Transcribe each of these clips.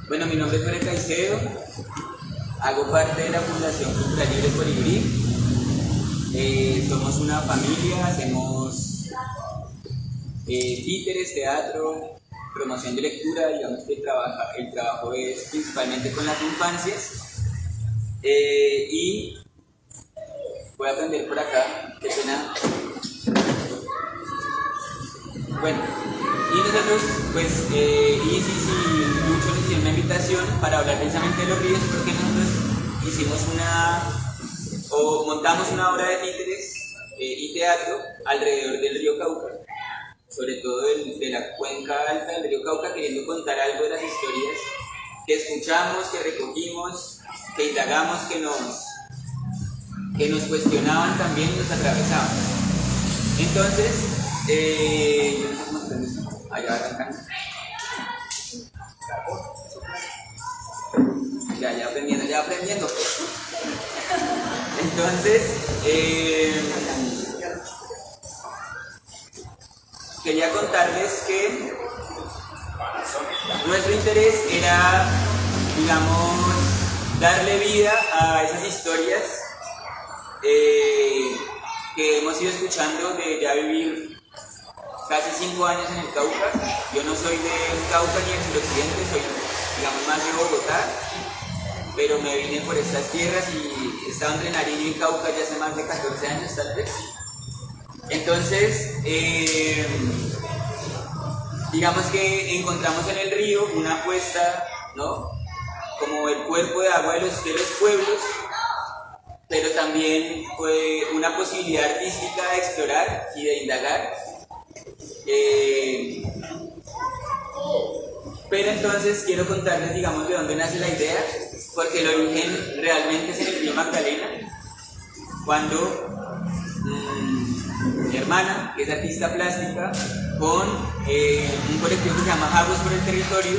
Bueno, mi nombre es Jorge Caicedo, hago parte de la Fundación Cultural Libre Colibrí. Somos una familia, hacemos títeres, teatro, promoción de lectura. Digamos que el trabajo es principalmente con las infancias. Y voy a aprender por acá, qué pena. Bueno, y nosotros, pues, Isis y Lucho nos hicieron una invitación para hablar precisamente de los ríos, porque nosotros montamos una obra de títeres y teatro alrededor del río Cauca, sobre todo de la cuenca alta del río Cauca, queriendo contar algo de las historias que escuchamos, que recogimos, que indagamos, que nos cuestionaban también y nos atravesaban. Entonces, yo no sé cómo está esto. Allá arrancando. Ya aprendiendo. Entonces, quería contarles que nuestro interés era, digamos, darle vida a esas historias que hemos ido escuchando de ya vivir casi 5 años en el Cauca. Yo no soy de Cauca ni del suroccidente, soy, digamos, más de Bogotá, pero me vine por estas tierras y he estado entre Nariño y Cauca ya hace más de 14 años tal vez. Entonces, digamos que encontramos en el río una apuesta, ¿no?, como el cuerpo de agua de los pueblos, pero también fue una posibilidad artística de explorar y de indagar. Pero entonces quiero contarles, digamos, de dónde nace la idea, porque el origen realmente es en el río Magdalena, cuando mi hermana, que es artista plástica, con un colectivo que se llama Jagos por el Territorio,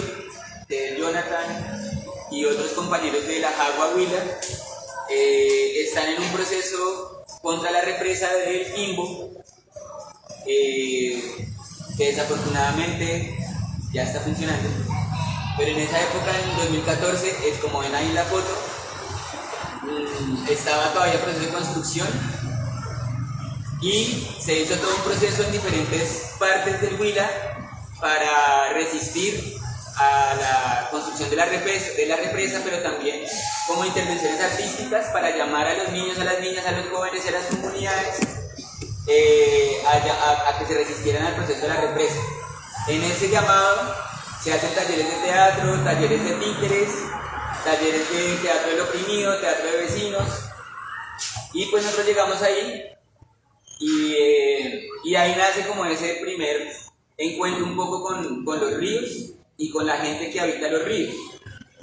de Jonathan y otros compañeros de la Jagua Huila, están en un proceso contra la represa del Quimbo, que desafortunadamente ya está funcionando, pero en esa época, en 2014, es como ven ahí en la foto, estaba todavía en proceso de construcción y se hizo todo un proceso en diferentes partes del Huila para resistir a la construcción de la represa, pero también como intervenciones artísticas para llamar a los niños, a las niñas, a los jóvenes y a las comunidades a que se resistieran al proceso de la represa. En ese llamado se hacen talleres de teatro, talleres de títeres, talleres de teatro del oprimido, teatro de vecinos, y pues nosotros llegamos ahí y ahí nace como ese primer encuentro un poco con los ríos y con la gente que habita los ríos,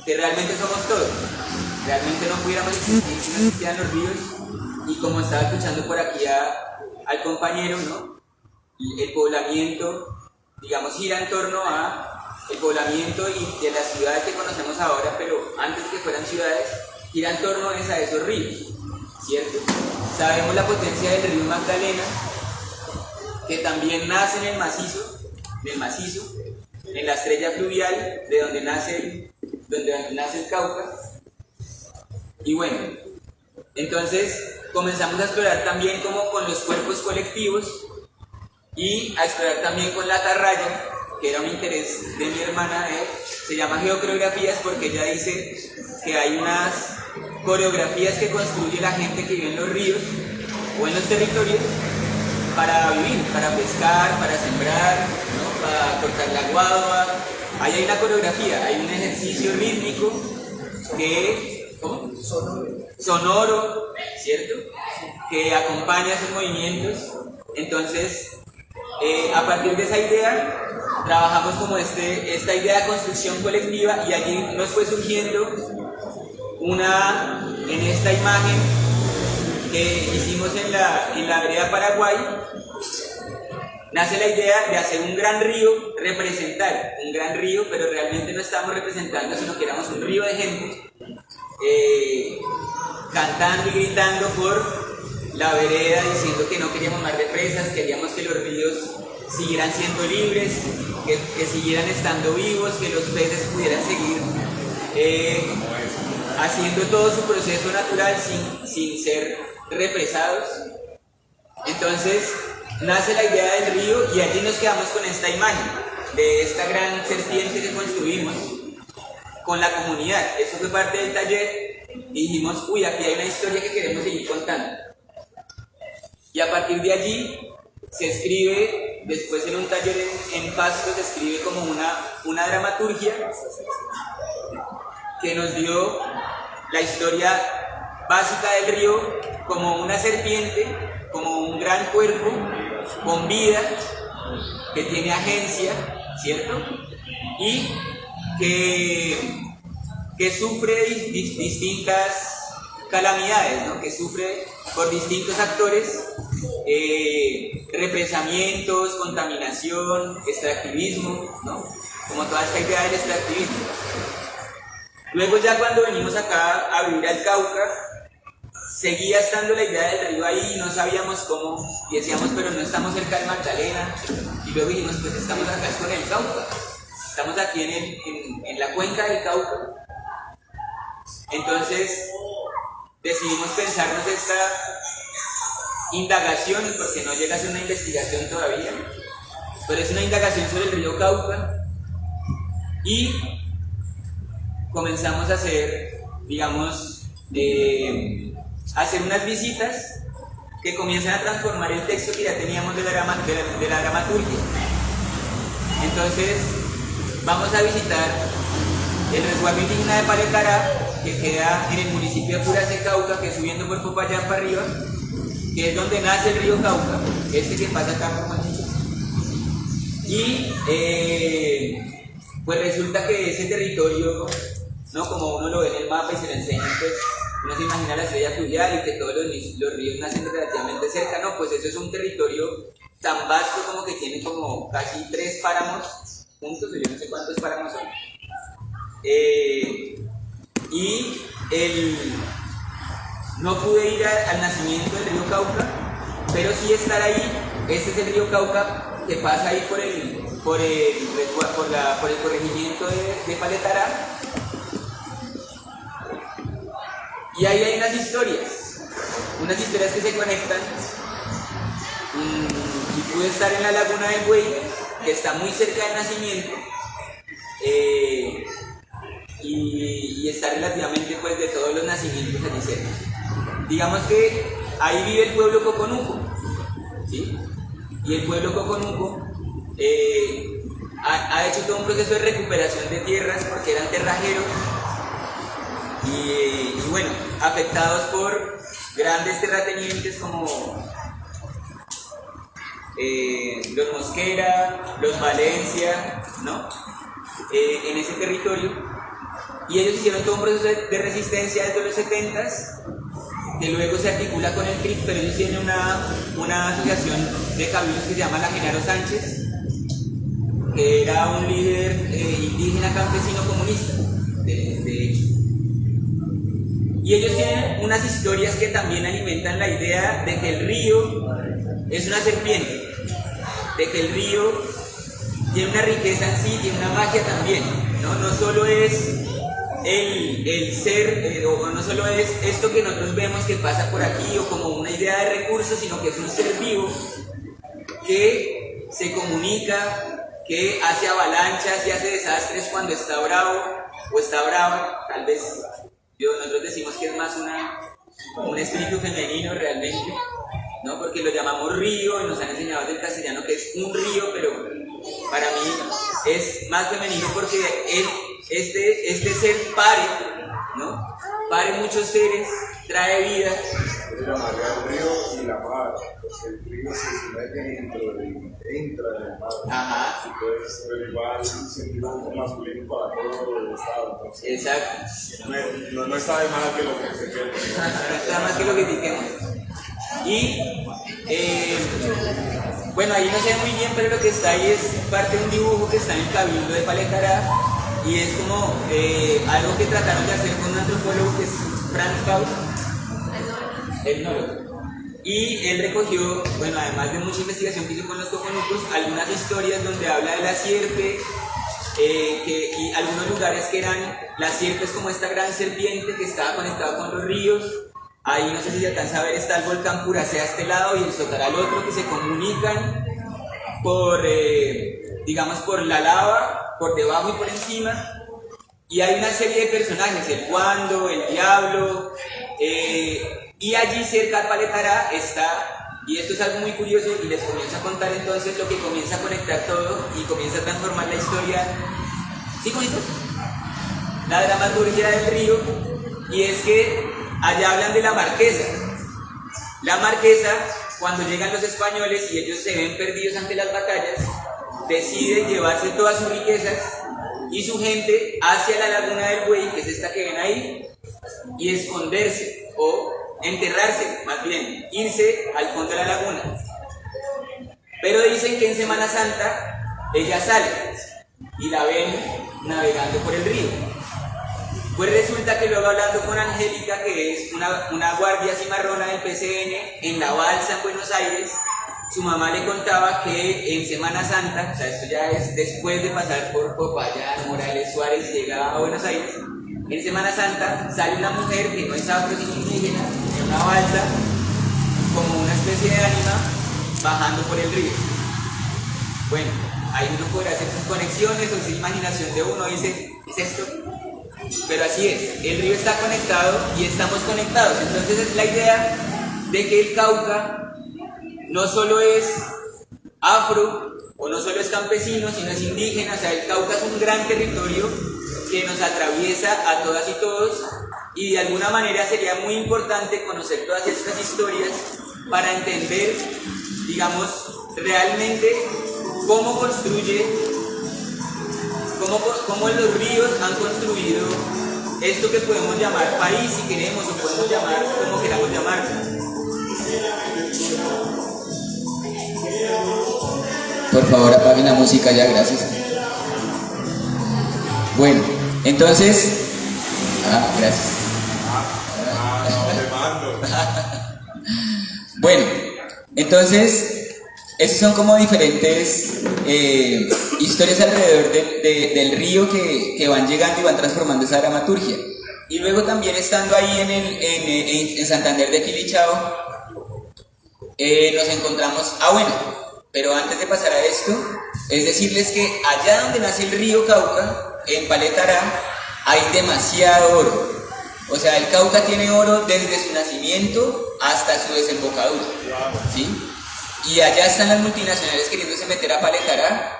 que realmente somos todos. Realmente no pudiéramos existir si no existieran los ríos, y como estaba escuchando por aquí al compañero, ¿no?, el poblamiento, digamos, gira en torno a el poblamiento y de las ciudades que conocemos ahora, pero antes que fueran ciudades, gira en torno a esos ríos, ¿cierto? Sabemos la potencia del río Magdalena, que también nace en el macizo, en la estrella fluvial de donde nace el Cauca. Y bueno, entonces comenzamos a explorar también como con los cuerpos colectivos y a explorar también con la atarraya, que era un interés de mi hermana. Se llama geocoreografías porque ella dice que hay unas coreografías que construye la gente que vive en los ríos o en los territorios para vivir, para pescar, para sembrar, ¿no?, para cortar la guadua. Ahí hay una coreografía, hay un ejercicio rítmico que, ¿cómo?, sonoro, ¿cierto?, que acompaña esos movimientos. Entonces, a partir de esa idea, trabajamos como esta idea de construcción colectiva, y allí nos fue surgiendo en esta imagen que hicimos en la vereda Paraguay, nace la idea de hacer un gran río, representar un gran río, pero realmente no estábamos representando, sino que éramos un río de gente, cantando y gritando por la vereda, diciendo que no queríamos más represas, queríamos que los ríos siguieran siendo libres, que siguieran estando vivos, que los peces pudieran seguir haciendo todo su proceso natural sin ser represados. Entonces nace la idea del río y allí nos quedamos con esta imagen de esta gran serpiente que construimos con la comunidad. Eso fue parte del taller y dijimos, uy, aquí hay una historia que queremos seguir contando. Y a partir de allí se escribe, después en un taller en Pasto, se escribe como una dramaturgia que nos dio la historia básica del río como una serpiente, como un gran cuerpo con vida, que tiene agencia, ¿cierto? Y que sufre distintas calamidades, ¿no? Que sufre por distintos actores, represamientos, contaminación, extractivismo, ¿no? Como toda esta idea del extractivismo. Luego ya cuando venimos acá a vivir al Cauca, seguía estando la idea del río ahí, no sabíamos cómo, y decíamos, pero no estamos cerca del Magdalena, y luego dijimos, pues estamos acá es con el Cauca, estamos aquí en la cuenca del Cauca. Entonces decidimos pensarnos esta indagación, porque no llega a ser una investigación todavía, pero es una indagación sobre el río Cauca, y comenzamos a hacer, digamos, hacer unas visitas que comienzan a transformar el texto que ya teníamos de la dramaturgia. Entonces vamos a visitar el resguardo indígena de Paletará, que queda en el municipio de Puracé, Cauca, que es subiendo por Popayán para arriba, que es donde nace el río Cauca, este que pasa acá por Machicho. Y pues resulta que ese territorio, ¿no? Como uno lo ve en el mapa y se lo enseña, pues uno se imagina la estrella fluvial y que todos los ríos nacen relativamente cerca. No, pues eso es un territorio tan vasto como que tiene como casi 3 páramos juntos, yo no sé cuántos páramos son. No pude ir al nacimiento del río Cauca, pero sí estar ahí. Este es el río Cauca que pasa ahí por el corregimiento de Paletará. Y ahí hay unas historias que se conectan. Y pude estar en la laguna del Buey, que está muy cerca del nacimiento, y está relativamente pues de todos los nacimientos allí cerca. Digamos que ahí vive el pueblo Coconuco, ¿sí? Y el pueblo Coconuco ha hecho todo un proceso de recuperación de tierras porque eran terrajeros y bueno, afectados por grandes terratenientes como los Mosquera, los Valencia, ¿no? En ese territorio, y ellos hicieron todo un proceso de resistencia desde los 70s, que luego se articula con el CRIC, pero ellos tienen una asociación de cabildos que se llama la Genaro Sánchez, que era un líder indígena campesino comunista, de hecho. Y ellos tienen unas historias que también alimentan la idea de que el río es una serpiente, de que el río tiene una riqueza en sí, tiene una magia también, ¿no? No solo es el ser, o no solo es esto que nosotros vemos que pasa por aquí, o como una idea de recursos, sino que es un ser vivo que se comunica, que hace avalanchas y hace desastres cuando está bravo o está brava. Tal vez nosotros decimos que es más un espíritu femenino realmente, ¿no? Porque lo llamamos río y nos han enseñado del castellano que es un río, pero para mí es más femenino porque este ser pare, ¿no? Pare muchos seres, trae vida. Se llamaría el río y la mar, porque el río se mete entra en el mar. Ajá. Entonces derivar un sentido masculino para todo el estado. Entonces, exacto. No está de más que lo que se quede. No está más que lo que critiquemos. Y bueno, ahí no sé muy bien, pero lo que está ahí es parte de un dibujo que está en el Cabildo de Paletará, y es como algo que trataron de hacer con un antropólogo que es Franz Faust, etnólogo. Y él recogió, bueno, además de mucha investigación que hizo con los coconucos, algunas historias donde habla de la sierpe, y algunos lugares que eran las sierpes como esta gran serpiente que estaba conectada con los ríos. Ahí no sé si se alcanza a ver, está el volcán Puracé a este lado y el Sotar al otro, que se comunican por, digamos, por la lava, por debajo y por encima. Y hay una serie de personajes, el Guando, el Diablo, y allí cerca al Paletará está, y esto es algo muy curioso, y les comienzo a contar entonces lo que comienza a conectar todo y comienza a transformar la historia. ¿Sí, bonitos? La dramaturgia del río, y es que allá hablan de la Marquesa. La Marquesa, cuando llegan los españoles y ellos se ven perdidos ante las batallas, deciden llevarse todas sus riquezas y su gente hacia la laguna del Buey, que es esta que ven ahí, y esconderse, o enterrarse, más bien, irse al fondo de la laguna. Pero dicen que en Semana Santa ella sale y la ven navegando por el río. Pues resulta que luego, hablando con Angélica, que es una guardia cimarrona del PCN, en la balsa en Buenos Aires, su mamá le contaba que en Semana Santa, o sea, esto ya es después de pasar por Popayán, Morales, Suárez, y llega a Buenos Aires, en Semana Santa sale una mujer que no es afro sino indígena, en una balsa, como una especie de ánima, bajando por el río. Bueno, ahí uno podrá hacer sus conexiones, o si imaginación de uno dice, ¿es esto? Pero así es, el río está conectado y estamos conectados. Entonces es la idea de que el Cauca no solo es afro, o no solo es campesino, sino es indígena. O sea, el Cauca es un gran territorio que nos atraviesa a todas y todos, y de alguna manera sería muy importante conocer todas estas historias para entender, digamos, realmente cómo construye, cómo los ríos han construido esto que podemos llamar país, si queremos, o podemos llamar como queramos llamarlo. Por favor, apaguen la música ya, gracias. Bueno, entonces... gracias. Bueno, entonces... Esas son como diferentes historias alrededor del río que van llegando y van transformando esa dramaturgia. Y luego también estando ahí en Santander de Quilichao, nos encontramos... bueno, pero antes de pasar a esto, es decirles que allá donde nace el río Cauca, en Paletará, hay demasiado oro. O sea, el Cauca tiene oro desde su nacimiento hasta su desembocadura, ¿sí? Y allá están las multinacionales queriéndose meter a Paletará,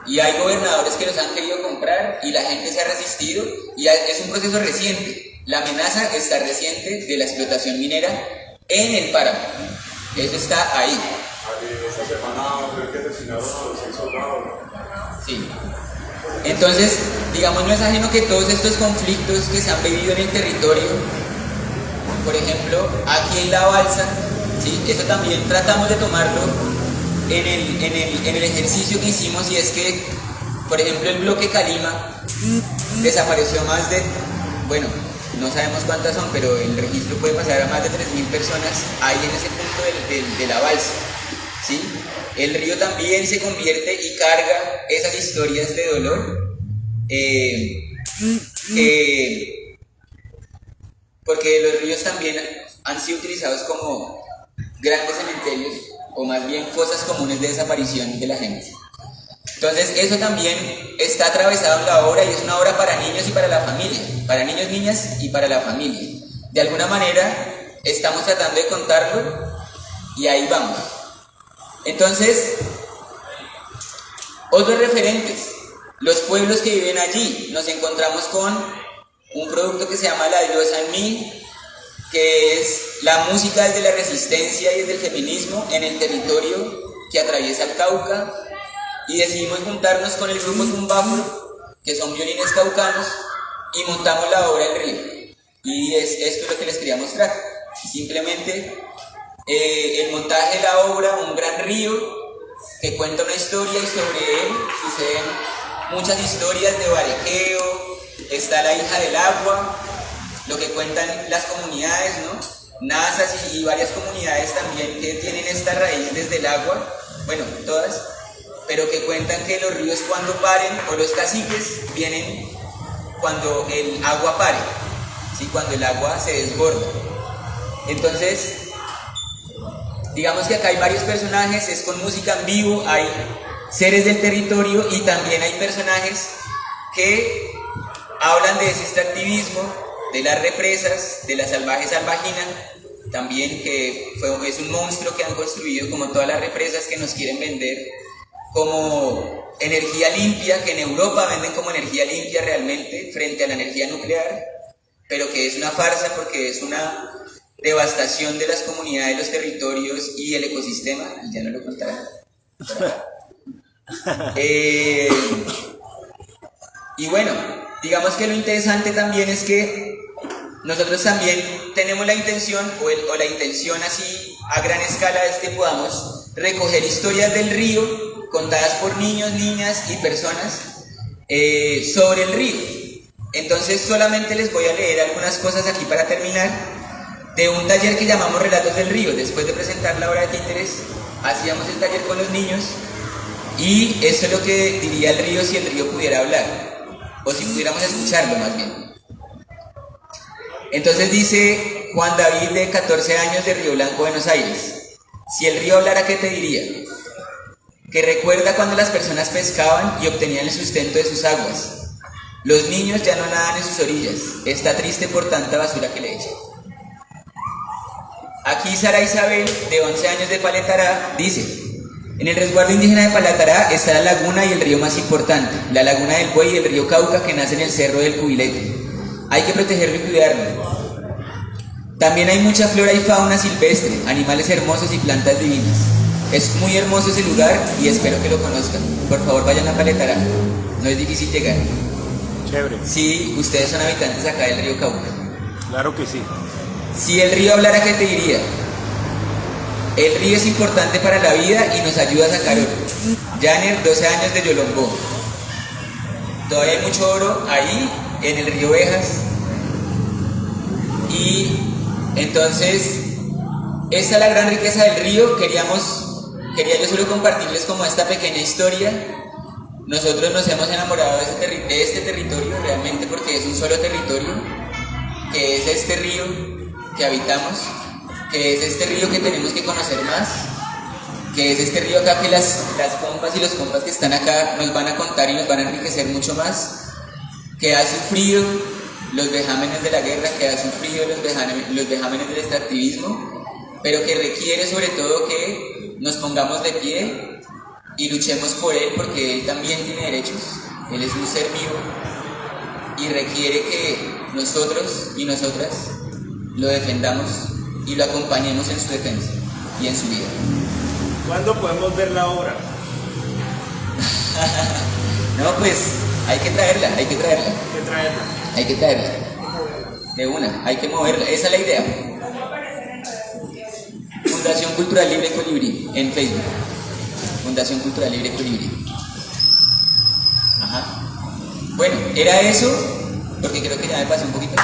y hay gobernadores que los han querido comprar y la gente se ha resistido, y es un proceso reciente. La amenaza está reciente de la explotación minera en el páramo. Eso está ahí. Esta semana creo que asesinaron a los 6 soldados. Sí. Entonces, digamos, no es ajeno que todos estos conflictos que se han vivido en el territorio, por ejemplo, aquí en la balsa, ¿sí? Eso también tratamos de tomarlo en el ejercicio que hicimos, y es que, por ejemplo, el bloque Calima desapareció más de, bueno, no sabemos cuántas son, pero el registro puede pasar a más de 3.000 personas ahí en ese punto de la balsa, ¿sí? El río también se convierte y carga esas historias de dolor, porque los ríos también han sido utilizados como grandes cementerios, o más bien fosas comunes de desaparición de la gente. Entonces eso también está atravesado en la obra, y es una obra para niños y para la familia, para niños, niñas y para la familia. De alguna manera estamos tratando de contarlo, y ahí vamos. Entonces, otros referentes, los pueblos que viven allí. Nos encontramos con un producto que se llama La Diosa en Mí, que es la música desde la resistencia y desde el feminismo en el territorio que atraviesa el Cauca, y decidimos juntarnos con el grupo Tumbafro, que son violines caucanos, y montamos la obra El Río. Y esto es lo que les quería mostrar. Simplemente el montaje de la obra, un gran río que cuenta una historia, y sobre él suceden muchas historias de barequeo. Está la hija del agua, lo que cuentan las comunidades, ¿no? Nazas y varias comunidades también que tienen esta raíz desde el agua, bueno, todas, pero que cuentan que los ríos cuando paren, o los caciques, vienen cuando el agua pare, ¿sí? Cuando el agua se desborda. Entonces, digamos que acá hay varios personajes, es con música en vivo, hay seres del territorio y también hay personajes que hablan de ese extractivismo, de las represas, de la salvaje salvajina, también que es un monstruo que han construido como todas las represas que nos quieren vender como energía limpia, que en Europa venden como energía limpia realmente frente a la energía nuclear, pero que es una farsa porque es una devastación de las comunidades, los territorios y el ecosistema, y ya no lo contaré. Y bueno, digamos que lo interesante también es que nosotros también tenemos la intención, o la intención así a gran escala es que podamos recoger historias del río contadas por niños, niñas y personas sobre el río. Entonces solamente les voy a leer algunas cosas aquí para terminar, de un taller que llamamos Relatos del Río. Después de presentar la obra de títeres, hacíamos el taller con los niños y eso es lo que diría el río si el río pudiera hablar, o si pudiéramos escucharlo más bien. Entonces dice Juan David, de 14 años, de Río Blanco, Buenos Aires: si el río hablara, ¿qué te diría? Que recuerda cuando las personas pescaban y obtenían el sustento de sus aguas. Los niños ya no nadan en sus orillas, está triste por tanta basura que le echan. Aquí Sara Isabel, de 11 años, de Paletará, dice: en el resguardo indígena de Paletará está la laguna y el río más importante, la laguna del Buey y el río Cauca, que nace en el cerro del Cubilete. Hay que protegerlo y cuidarlo. También hay mucha flora y fauna silvestre, animales hermosos y plantas divinas. Es muy hermoso ese lugar y espero que lo conozcan. Por favor, vayan a Paletará, no es difícil llegar. Chévere. Sí, ustedes son habitantes acá del río Cauca. Claro que sí. Si el río hablara, ¿qué te diría? El río es importante para la vida y nos ayuda a sacar oro. Janer, 12 años, de Yolombó. Todavía hay mucho oro ahí, en el río Bejas. Y entonces, esta es la gran riqueza del río. Quería yo solo compartirles como esta pequeña historia. Nosotros nos hemos enamorado de este territorio realmente porque es un solo territorio, que es este río que habitamos, que es este río que tenemos que conocer más, que es este río acá que las compas y los compas que están acá nos van a contar y nos van a enriquecer mucho más, que ha sufrido los vejámenes de la guerra, que ha sufrido los vejámenes del extractivismo, pero que requiere sobre todo que nos pongamos de pie y luchemos por él, porque él también tiene derechos, él es un ser vivo y requiere que nosotros y nosotras lo defendamos y lo acompañemos en su defensa y en su vida. ¿Cuándo podemos ver la obra? No, pues hay que traerla. Hay que traerla. Hay que traerla. De una, hay que moverla, esa es la idea. Fundación Cultural Libre Colibrí, en Facebook. Fundación Cultural Libre Colibrí. Ajá. Bueno, era eso, porque creo que ya me pasé un poquito.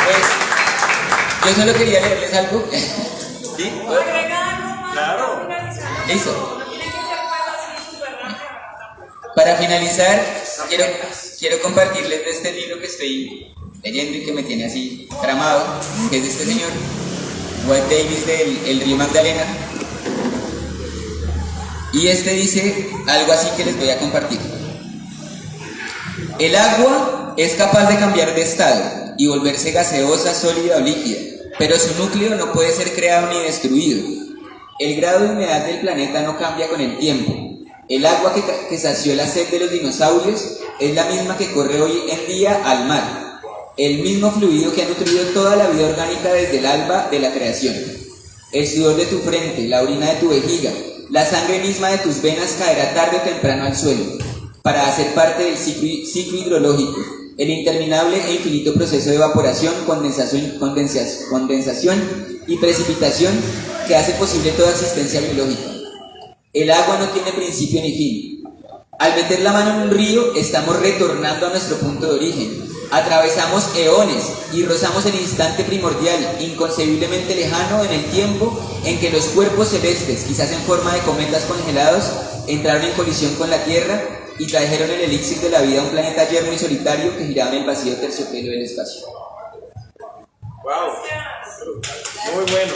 Pues, yo solo quería leerles algo. ¿Sí? Claro. Listo. Para finalizar, quiero compartirles de este libro que estoy leyendo y que me tiene así tramado, que es de este señor, Walt Davis, del El Río Magdalena. Y este dice algo así que les voy a compartir. El agua es capaz de cambiar de estado y volverse gaseosa, sólida o líquida, pero su núcleo no puede ser creado ni destruido. El grado de humedad del planeta no cambia con el tiempo. El agua que sació la sed de los dinosaurios es la misma que corre hoy en día al mar, el mismo fluido que ha nutrido toda la vida orgánica desde el alba de la creación. El sudor de tu frente, la orina de tu vejiga, la sangre misma de tus venas caerá tarde o temprano al suelo, para hacer parte del ciclo hidrológico, el interminable e infinito proceso de evaporación, condensación y precipitación que hace posible toda existencia biológica. El agua no tiene principio ni fin. Al meter la mano en un río, estamos retornando a nuestro punto de origen, Atravesamos eones y rozamos el instante primordial, inconcebiblemente lejano en el tiempo en que los cuerpos celestes, quizás en forma de cometas congelados, entraron en colisión con la Tierra y trajeron el elixir de la vida a un planeta yermo y solitario que giraba en el vacío terciopelo del espacio. Wow. Muy bueno.